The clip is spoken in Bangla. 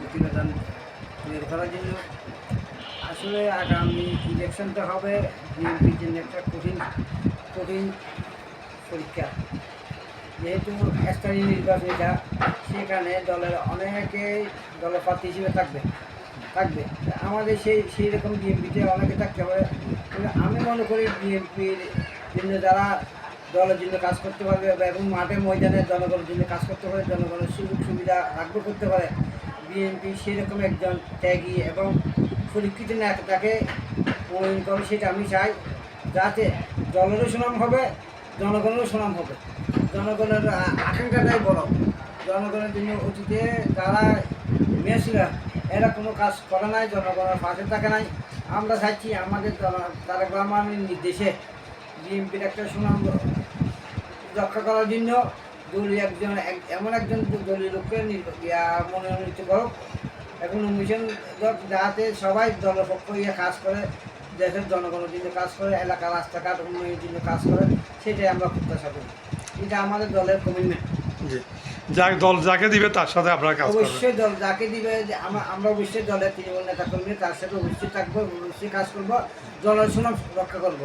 প্রতিবেদন তৈরি করার জন্য। আসলে আগামী ইলেকশনটা হবে বিএনপির জন্য একটা কঠিন কঠিন পরীক্ষা। যেহেতু স্থানীয় নির্বাচন এটা, সেখানে দলের অনেকেই দলের প্রার্থী হিসেবে থাকবে। আমাদের সেই রকম বিএনপিতে অনেকে থাকতে হবে। কিন্তু আমি মনে করি বিএনপির জন্য যারা দলের জন্য কাজ করতে পারবে এবং মাঠে ময়দানে জনগণের জন্য কাজ করতে পারে, জনগণের সুযোগ সুবিধা রাখবে করতে পারে, বিএনপি সেরকম একজন ত্যাগী এবং পরীক্ষিত নেতাকে মনোনয়ন করবে। সেটা আমি চাই, যাতে দলেরও সুনাম হবে, জনগণেরও সুনাম হবে। জনগণের আকাঙ্ক্ষাটাই বড়। জনগণের জন্য অতীতে যারা মেয়েছিলা এরা কোনো কাজ করে নাই, জনগণের পাশে থাকে নাই। আমরা চাইছি আমাদের তারেক রহমানের নির্দেশে বিএনপির একটা সুনাম রক্ষা করার জন্য দলীয় এমন একজন দলীয় লোককে মনোনীত করুক এবং নমিশন যাতে সবাই দলের পক্ষ ইয়ে কাজ করে, দেশের জনগণের জন্য কাজ করে, এলাকার রাস্তাঘাট উন্নয়নের জন্য কাজ করে, সেটাই আমরা প্রত্যাশা করি। এটা আমাদের দলের কমিটমেন্ট। দল যাকে দিবে তার সাথে আপনারা কাজ করবেন। অবশ্যই দল যাকে দিবে আমরা অবশ্যই দলের তৃণমূল নেতা কর্মী তার সাথে অবশ্যই থাকবো, অবশ্যই কাজ করবো, দলের সুনাম রক্ষা করবো।